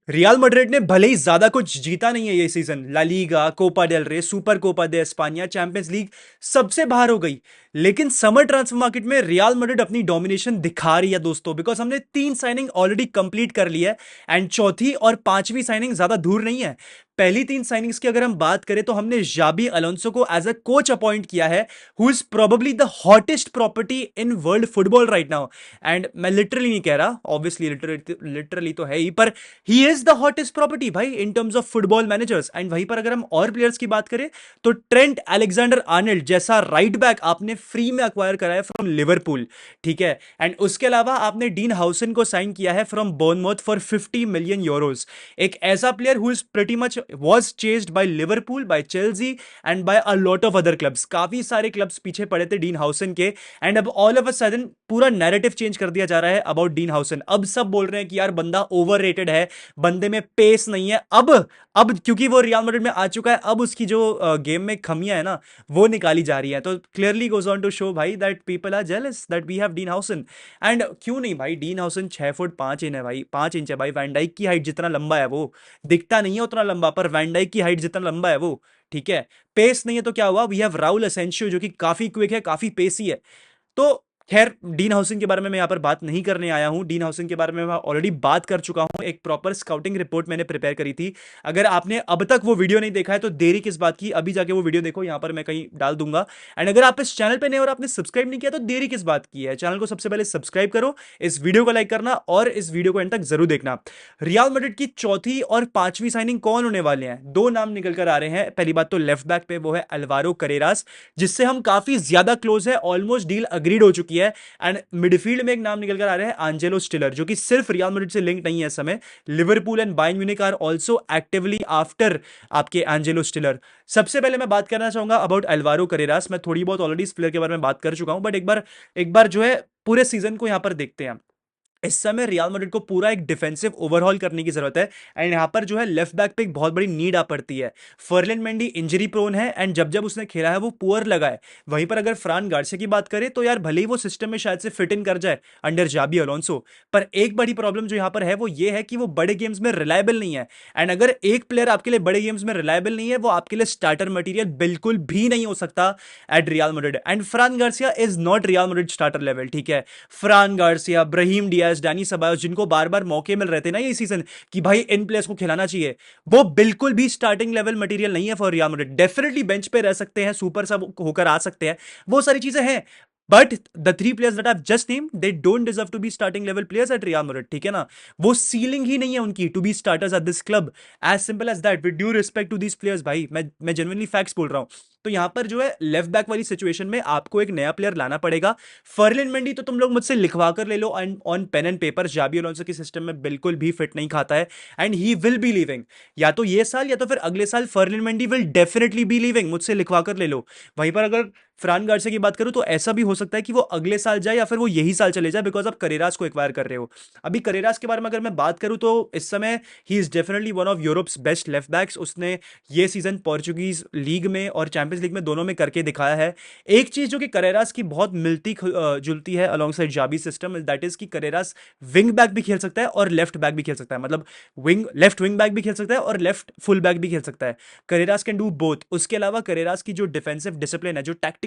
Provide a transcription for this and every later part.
Real Madrid ने भले ही ज्यादा कुछ जीता नहीं है ये season, La Liga, Copa del Rey, Super Copa de Espana, Champions League सबसे बाहर हो गई। लेकिन समर ट्रांसफर मार्केट में रियल मैड्रिड अपनी डोमिनेशन दिखा रही है दोस्तों, बिकॉज हमने 3 साइनिंग ऑलरेडी कंप्लीट कर ली है। एंड चौथी और पांचवी साइनिंग ज्यादा दूर नहीं है। पहली 3 साइनिंग्स की अगर हम बात करें तो हमने जाबी अलोंसो को एज अ कोच अपॉइंट किया है, who is probably the hottest property in world football right now. And मैं लिटरली नहीं कह रहा, ऑब्वियसली लिटरली तो है ही, पर he is the hottest property भाई in terms of football managers. And वहीं पर अगर हम और प्लेयर्स की बात करें तो ट्रेंट अलेक्जेंडर आर्नल्ड जैसा राइट बैक आपने फ्री में अक्वायर करा है फ्रॉम लिवरपूल, ठीक है। एंड उसके अलावा आपने डीन हाउसन को साइन किया है from Bournemouth for 50 million euros. एक ऐसा player who is pretty much was chased by Liverpool, by Chelsea and by a lot of other clubs. काफी सारे क्लब्स पीछे पड़े थे डीन हाउसन के। एंड अब ऑल ऑफ अ सडन पूरा नैरेटिव चेंज कर दिया जा रहा है अबाउट डीन हाउसन। अब सब बोल रहे हैं कि यार बंदा ओवररेटेड है, बंदे में पेस नहीं है। अब क्योंकि वो रियल मैड्रिड में आ चुका है, अब उसकी जो गेम में खमियां है ना, वो निकाली जा रही है। तो clearly goes on to show भाई that people are jealous that we have Dean Huijsen. And क्यों नहीं भाई, डीन हाउसन 6 फुट 5 इंच है भाई, 5 इंच है भाई। वैन डाइक की हाइट जितना लंबा है वो, दिखता नहीं है उतना लंबा, पर वैन डाइक की हाइट जितना लंबा है वो, ठीक है। पेस नहीं है तो क्या हुआ, वी हैव राउल असेंशियो जो कि काफी क्विक है, काफी पेसी है। तो खैर, डीन हाउसिंग के बारे में मैं यहाँ पर बात नहीं करने आया हूँ। डीन हाउसिंग के बारे में मैं ऑलरेडी बात कर चुका हूँ, एक प्रॉपर स्काउटिंग रिपोर्ट मैंने प्रिपेयर करी थी। अगर आपने अब तक वो वीडियो नहीं देखा है तो देरी किस बात की, अभी जाके वो वीडियो देखो, यहाँ पर मैं कहीं डाल दूंगा। एंड अगर आप इस चैनल पर नए और आपने सब्सक्राइब नहीं किया तो देरी किस बात की है, चैनल को सबसे पहले सब्सक्राइब करो, इस वीडियो को लाइक करना और इस वीडियो को एंड तक जरूर देखना। रियल मैड्रिड की चौथी और पांचवी साइनिंग कौन होने वाले हैं, दो नाम निकल कर आ रहे हैं। पहली बात तो लेफ्ट बैक पे वो है अल्वारो करेरास, जिससे हम काफी ज्यादा क्लोज है, ऑलमोस्ट डील अग्रीड हो चुकी है। एंड मिडफील्ड में एक नाम निकल कर आ रहा है आंजेलो स्टिलर, जो कि सिर्फ रियल मैड्रिड से लिंक नहीं है इस समय। Liverpool and Bayern Munich are also actively after आपके एंजेलो स्टिलर। सबसे पहले मैं बात करना चाहूंगा अबाउट अल्वारो करेरास। मैं थोड़ी बहुत ऑलरेडी इस प्लेयर के बारे में बात कर चुका हूं, बट एक बार जो है पूरे सीजन को यहां पर देखते हैं। इस समय रियल मैड्रिड को पूरा एक डिफेंसिव ओवरहॉल करने की जरूरत है। एंड यहां पर जो है लेफ्ट बैक पे एक बहुत बड़ी नीड आ पड़ती है। फर्लिन मेंडी इंजरी प्रोन है एंड जब जब उसने खेला है वो पुअर लगा है। वहीं पर अगर फ्रान गार्सिया की बात करें तो यार भले ही वो सिस्टम में शायद से फिट इन कर जाए अंडर जाबी अलोंसो, पर एक बड़ी प्रॉब्लम जो यहां पर है वो ये है कि वो बड़े गेम्स में रिलायबल नहीं है। एंड अगर एक प्लेयर आपके लिए बड़े गेम्स में रिलायबल नहीं है, वो आपके लिए स्टार्टर मटीरियल बिल्कुल भी नहीं हो सकता at Real Madrid. And Fran Garcia is not Real Madrid starter level, ठीक है। Fran Garcia, Brahim Diaz, Dani Ceballos, जिनको बार बार मौके मिल रहे थे ना ये सीजन कि भाई इन प्लेयर्स को खिलाना चाहिए, वो बिल्कुल भी स्टार्टिंग लेवल मटेरियल नहीं है for real Madrid. Definitely bench पे रह सकते हैं, सुपर सब होकर आ सकते हैं, वो सारी चीजें हैं। But the 3 players that I've just named, they don't deserve to be starting level players at Real Madrid, ठीक है ना। वो सीलिंग ही नहीं है उनकी to be starters at this club, as simple as that. With due respect to these players भाई, मैं genuinely facts बोल रहा हूं। तो यहां पर जो है लेफ्ट बैक वाली सिचुएशन में आपको एक नया प्लेयर लाना पड़ेगा। फर्लिन मेंडी तो तुम लोग मुझसे लिखवा कर ले लो on pen and paper, Xabi Alonso के सिस्टम में बिल्कुल भी फिट नहीं खाता है। And he will be leaving, या तो ये साल या तो फिर अगले साल Ferland Mendy will definitely be leaving, मुझसे लिखवा कर ले लो। वहीं पर अगर फ्रान गार्सिया की बात करूं तो ऐसा भी हो सकता है कि वो अगले साल जाए या फिर वो यही साल चले जाए, बिकॉज आप करेरास को एक्वायर कर रहे हो। अभी करेरास के बारे में अगर मैं बात करूं तो इस समय he is definitely one of Europe's best left backs. उसने ये सीजन पोर्चुगीज लीग में और चैंपियंस लीग में दोनों में करके दिखाया है। एक चीज जो कि करेरास की बहुत मिलती जुलती है alongside Xabi system, that is कि करेरास विंग बैक भी खेल सकता है और लेफ्ट बैक भी खेल सकता है, मतलब लेफ्ट विंग बैक भी खेल सकता है और लेफ्ट फुल बैक भी खेल सकता है। Carreras can do both. उसके अलावा करेरास की जो डिफेंसिव डिसिप्लिन है, जो टैक्टिकल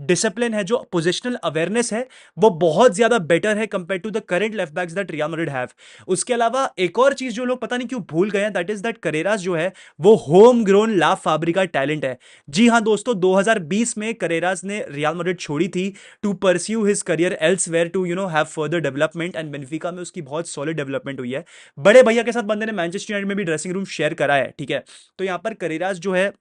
डिसिप्लिन है, जो पोजिशनल अवेयरनेस है, वो बहुत ज्यादा बेटर है compare to the current left backs that Real Madrid have. उसके अलावा एक और चीज जो लोग पता नहीं क्यों भूल गए हैं, दैट इज दैट करेरास जो है वो होम ग्रोन ला फाब्रिका टैलेंट है। जी हां दोस्तों, 2020 में करेरास ने रियल मैड्रिड छोड़ी थी to pursue his career elsewhere, to have further development. And Benfica में उसकी बहुत सॉलिड डेवलपमेंट हुई है। बड़े भैया के साथ बंदे ने मैनचेस्टर यूनाइटेड में भी ड्रेसिंग रूम शेयर करा है, ठीक है। तो यहां पर करेरास जो है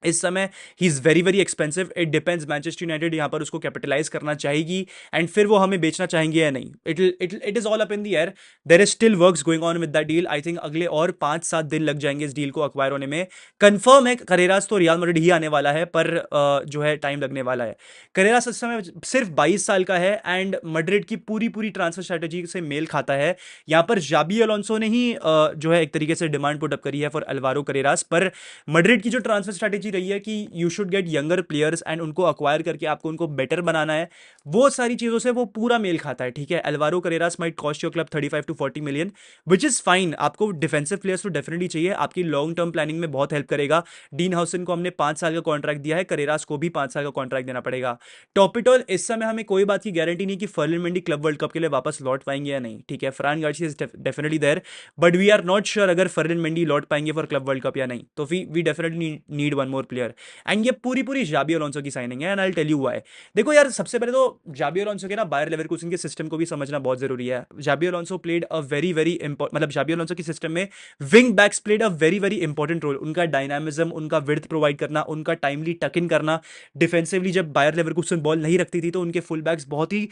इस समय he is very very expensive. It depends, Manchester United यहां पर उसको कैपिटलाइज करना चाहेगी एंड फिर वो हमें बेचना चाहेंगे या नहीं, it is all up in the air. There is still works going on with that deal. I think अगले और 5-7 दिन लग जाएंगे इस डील को अक्वायर होने में। कंफर्म है करेरास तो रियल मैड्रिड ही आने वाला है, पर जो है टाइम लगने वाला है। करेरास इस समय सिर्फ 22 साल का है एंड मैड्रिड की पूरी पूरी ट्रांसफर स्ट्रेटेजी से मेल खाता है। यहाँ पर जाबी अलोंसो ने ही जो है एक तरीके से डिमांड पुट अप करी है फॉर अल्वारो करेरास, पर मैड्रिड की जो ट्रांसफर स्ट्रेटेजी स्ट्रेटजी रही है कि you should get younger players and उनको अक्वायर करके आपको उनको बेटर बनाना है, वो सारी चीज़ों से वो पूरा मेल खाता है, ठीक है। Alvaro Carreras might cost your club 35 to 40 million, which is fine. आपको डिफेंसिव प्लेयर्स तो डेफिनेटली चाहिए, आपकी लॉन्ग टर्म प्लानिंग में बहुत हेल्प करेगा। डीन हाउसन को हमने 5 साल का कॉन्ट्रैक्ट दिया है, करेरास को भी 5 साल का कॉन्ट्रैक्ट देना पड़ेगा। टॉपिटॉल इस समय हमें कोई बात की गारंटी नहीं कि Ferland Mendy club World Cup के लिए वापस लौट पाएंगे या नहीं, ठीक है। Fran Garcia is definitely there, but we are not sure अगर फर्लिन मेंडी लौट पाएंगे फॉर क्लब वर्ल्ड कप या नहीं, तो we definitely need one more player. And ये पूरी पूरी जाबी अलोंसो की साइनिंग है, and I tell you why. देखो यार, सबसे पहले तो जाबी अलोंसो के ना बायर लेवरकुसन के सिस्टम को भी समझना बहुत जरूरी है। Xabi Alonso played a very very मतलब जाबी अलोंसो के सिस्टम में wing backs played a very very important role. उनका डायनामिज्म, उनका विड्थ प्रोवाइड करना, उनका टाइमली टक इन करना, डिफेंसिवली जब बायर लेवरकुसन बॉल नहीं रखती थी तो उनके फुल बैक्स बहुत ही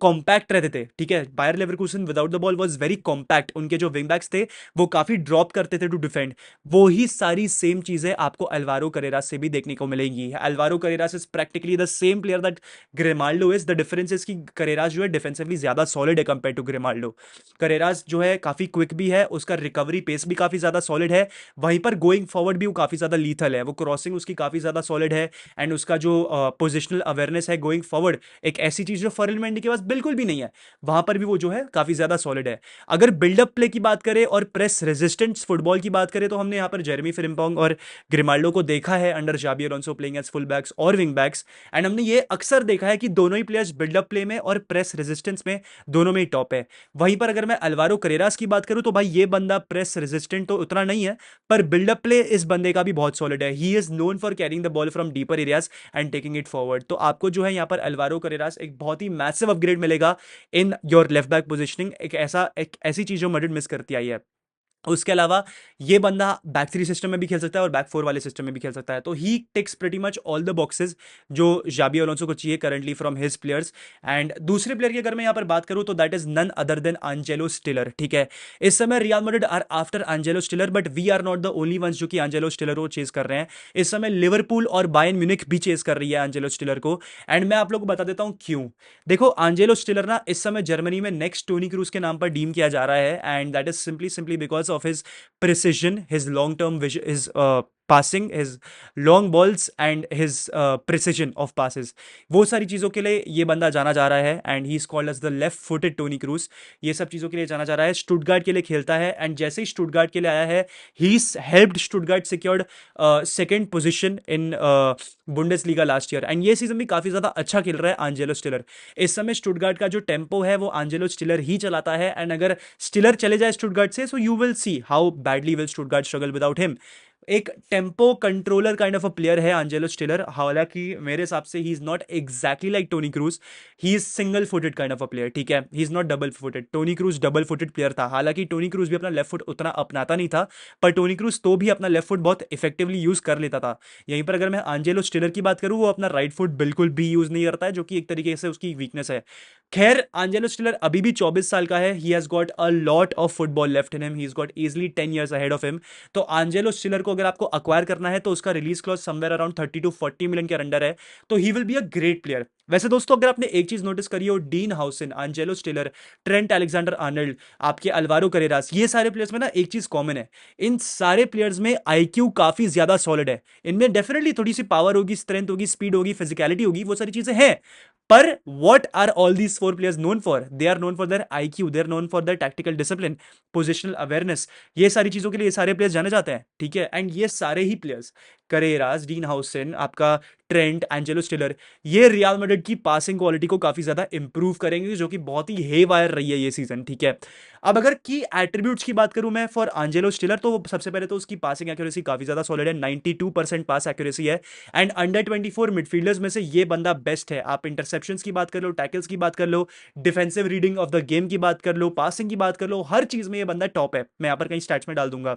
कॉम्पैक्ट रहते थे, ठीक है। Bayer Leverkusen without the ball was very compact, उनके जो विंग बैक्स थे वो काफी ड्रॉप करते थे टू डिफेंड। वो ही सारी सेम चीजें आपको अल्वारो करेरास से भी देखने को मिलेंगी। Alvaro Carreras is practically the same player that Grimaldo is. The difference is कि करेरास जो है डिफेंसिवली ज्यादा सॉलिड है कंपेयर टू ग्रिमाल्डो। करेरास जो है काफी क्विक भी है, उसका रिकवरी पेस भी काफी ज्यादा सॉलिड है, वहीं पर गोइंग फॉरवर्ड भी वो काफी ज्यादा लीथल है, वो क्रॉसिंग उसकी काफी ज्यादा सॉलिड है, एंड उसका जो पोजिशनल अवेयरनेस है गोइंग फॉरवर्ड, एक ऐसी चीज जो फर्लिन मेंडी के पास बिल्कुल भी नहीं है, वहां पर भी वो जो है काफी ज्यादा सॉलिड है। अगर बिल्डअप प्ले की बात करें और प्रेस रेजिस्टेंस फुटबॉल की बात करें तो हमने यहाँ पर जेरेमी फ्रिम्पोंग और ग्रिमाल्डो को देखा है under Xabi Alonso playing as full backs और विंग बैक्स, एंड हमने ये अक्सर देखा है कि दोनों ही प्लेयर्स बिल्डअप प्ले में और प्रेस रेजिस्टेंस में दोनों में ही टॉप है। वहीं पर अगर मैं अल्वारो करेरास की बात करूं तो भाई ये बंदा प्रेस रेजिस्टेंट तो उतना नहीं है, पर बिल्डअप प्ले इस बंदे का भी बहुत सॉलिड है। He is known for carrying the ball from deeper areas and taking it forward. तो आपको जो है यहाँ पर अल्वारो करेरास एक बहुत ही मैसिव अपग्रेड मिलेगा in your left back positioning, एक ऐसी चीज जो मैड्रिड मिस करती आई है। उसके अलावा ये बंदा बैक थ्री सिस्टम में भी खेल सकता है और बैक फोर वाले सिस्टम में भी खेल सकता है, तो he ticks pretty much all the boxes जो जाबी अलोंसो को चाहिए currently from his players. And दूसरे प्लेयर की अगर मैं यहाँ पर बात करूं तो that is none other than Angelo Stiller, ठीक है। इस समय Real Madrid are after Angelo Stiller, but we are not the only ones जो कि एंजेलो स्टिलर को चेज कर रहे हैं। इस समय लिवरपूल और बायर्न म्यूनिख भी चेज कर रही है एंजेलो स्टिलर को, एंड मैं आप लोगों को बता देता हूं क्यों। देखो, एंजेलो स्टिलर ना इस समय जर्मनी में नेक्स्ट टोनी क्रूज के नाम पर डीम किया जा रहा है, and that is simply because of his precision, his long term vision, his passing, his long balls and his precision of passes, वो सारी चीज़ों के लिए ये बंदा जाना जा रहा है, and he is called as the left footed Toni Kroos. ये सब चीज़ों के लिए जाना जा रहा है। स्टुटगार्ट के लिए खेलता है, एंड जैसे ही स्टुटगार्ट के लिए आया है he helped Stuttgart secured second position in Bundesliga last year, and ये सीजन भी काफ़ी ज़्यादा अच्छा खेल रहा है एंजेलो स्टिलर। इस समय स्टुटगार्ट का जो टेम्पो है वो एंजेलो स्टिलर ही चलाता है, एंड अगर स्टिलर चले जाए स्टुटगार्ट से so you will see how badly will Stuttgart struggle without him. एक tempo controller kind of a player है एंजेलो स्टिलर, हालांकि मेरे हिसाब से he is not exactly like Toni Kroos, he is single footed kind of a player, ठीक है। He is not double footed. Toni Kroos double footed player था, हालांकि Toni Kroos भी अपना लेफ्ट फुट उतना अपनाता नहीं था, पर टोनी क्रूज तो भी अपना लेफ्ट फुट बहुत इफेक्टिवली यूज कर लेता था। यहीं पर अगर मैं एंजेलो स्टिलर की बात करूं, वो अपना राइट फुट बिल्कुल भी यूज नहीं करता है, जो कि एक तरीके से उसकी वीकनेस है। खैर, एंजेलो स्टिलर अभी भी 24 साल का है, he has got a lot of football left in him, he has got easily 10 years ahead of him. तो एंजेलो स्टिलर को अगर आपको अक्वायर करना है तो उसका release clause somewhere around 30 to 40 million के अंडर है, तो ही will be a great player. वैसे दोस्तों, अगर आपने एक चीज नोटिस करी हो, dean हाउसन, Angelo स्टिलर, Trent Alexander Arnold, आपके अल्वारो करेरास, ये सारे प्लेयर्स में ना एक चीज कॉमन है, इन सारे प्लेयर्स में आईक्यू काफी ज्यादा सॉलिड है। इनमें डेफिनेटली थोड़ी सी पावर होगी, स्ट्रेंथ होगी, स्पीड होगी, फिजिकलिटी होगी, वो सारी चीजें हैं, पर what are all these four players known for? They are known for their IQ, they are known for their tactical discipline, positional awareness, ये सारी चीजों के लिए ये सारे प्लेयर्स जाने जाते हैं, ठीक है। एंड ये सारे ही प्लेयर्स, करेरास, डीन हाउसन, आपका ट्रेंट, एंजेलो स्टिलर, ये रियल मैड्रिड की पासिंग क्वालिटी को काफी ज्यादा इंप्रूव करेंगे, जो कि बहुत ही हेवायर रही है ये सीजन, ठीक है। अब अगर की एट्रीब्यूट्स की बात करूं मैं फॉर एंजेलो स्टिलर, तो सबसे पहले तो उसकी पासिंग एक्यूरेसी काफी ज्यादा सॉलिड है, 92% पास एक्यूरेसी है, एंड अंडर 24 मिडफील्डर्स में से ये बंदा बेस्ट है। आप इंटरसेप्शंस की बात कर लो, टैकल्स की बात कर लो, defensive reading of the game की बात कर लो, पासिंग की बात कर लो, हर चीज में ये बंदा टॉप है। मैं यहाँ पर कहीं स्टैट्स में डाल दूंगा।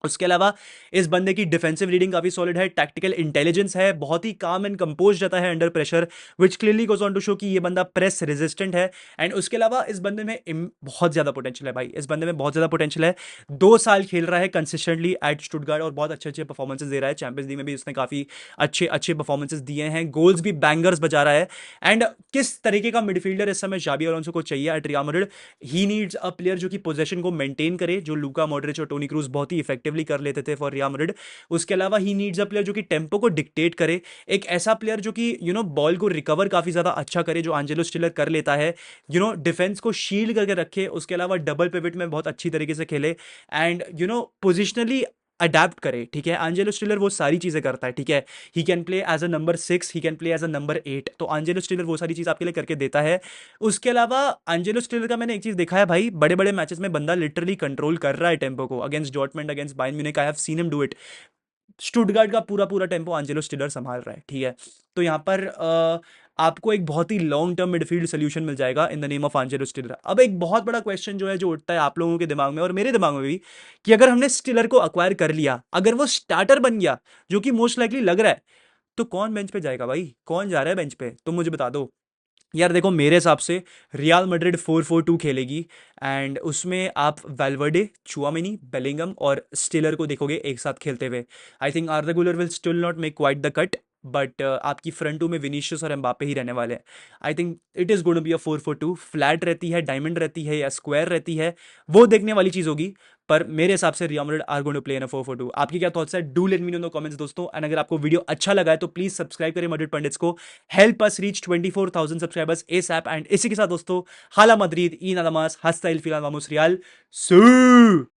उसके अलावा इस बंदे की डिफेंसिव रीडिंग काफी सॉलिड है, टैक्टिकल इंटेलिजेंस है, बहुत ही काम एंड कंपोज रहता है under pressure, which clearly goes on to show कि ये बंदा प्रेस रेजिस्टेंट है। एंड उसके अलावा इस बंदे में बहुत ज्यादा पोटेंशियल है भाई, इस बंदे में बहुत ज्यादा पोटेंशियल है। 2 साल खेल रहा है कंसिस्टेंटली एट स्टुटगार्ट और बहुत अच्छे अच्छे परफॉर्मेंसेस दे रहा है, चैंपियंस लीग में भी उसने काफी अच्छे अच्छे परफॉर्मेंसेस दिए हैं, गोल्स भी बैंगर्स बजा रहा है। एंड किस तरीके का मिडफील्डर इस समय जाबी अलोंसो को चाहिए at Real Madrid? He needs a player जो कि पोजेशन को मेंटेन करे, जो लूका मॉड्रिच और टोनी क्रूज बहुत ही इफेक्टिव इफेक्टिवली कर लेते थे फॉर रियल मैड्रिड। उसके अलावा ही नीड्स अ प्लेयर जो कि टेम्पो को डिक्टेट करे, एक ऐसा प्लेयर जो कि बॉल को रिकवर काफी ज्यादा अच्छा करे, जो एंजेलो स्टिलर कर लेता है, डिफेंस को शील्ड करके रखे, उसके अलावा डबल पिवट में बहुत अच्छी तरीके से खेले, एंड पोजिशनली अडेप्ट करे। ठीक है, एंजेलो स्टिलर वो सारी चीजें करता है। ठीक है, he can play as a number 6, he can play as a number 8, तो एंजेलो स्टिलर वो सारी चीज आपके लिए करके देता है। उसके अलावा एंजेलो स्टिलर का मैंने एक चीज देखा है भाई, बड़े बड़े मैचेस में बंदा लिटरली कंट्रोल कर रहा है टेम्पो को, against Dortmund, against Bayern Munich, I have seen him do it. Stuttgart का पूरा पूरा टेम्पो एंजेलो स्टिलर संभाल रहा है। ठीक है, तो यहाँ पर आपको एक बहुत ही लॉन्ग टर्म मिडफील्ड सोल्यूशन मिल जाएगा in the name of Angelo स्टिलर। अब एक बहुत बड़ा क्वेश्चन जो है, जो उठता है आप लोगों के दिमाग में और मेरे दिमाग में भी, कि अगर हमने स्टिलर को अक्वायर कर लिया, अगर वो स्टार्टर बन गया, जो कि मोस्ट लाइकली लग रहा है, तो कौन बेंच पे जाएगा भाई, कौन जा रहा है बेंच पे, तुम मुझे बता दो। यार देखो, मेरे हिसाब से रियल मैड्रिड 4-4-2 खेलेगी, एंड उसमें आप वैल्वर्डे, चुआमेनी, बेलिंगम और स्टिलर को देखोगे एक साथ खेलते हुए। आई think Arda Guler will still not make quite the cut, but आपकी फ्रंट टू में विनीशियस और एम्बापे ही रहने वाले हैं। I think it is going to be a 4-4-2, flat रहती है, डायमंड रहती है या स्क्वायर रहती है, वो देखने वाली चीज होगी। पर मेरे हिसाब से Real Madrid are going to play in a 4-4-2। आपकी क्या थॉट्स है, do let me know in the comments दोस्तों। एंड अगर आपको वीडियो अच्छा लगा है तो प्लीज सब्सक्राइब करें मैड्रिड पंडित्स को, help us reach 24,000 subscribers ASAP. And इसी के साथ दोस्तों, हाला मद्रिद, ई नादामास, हस्ता इल फिलाल वामोस रियाल, सू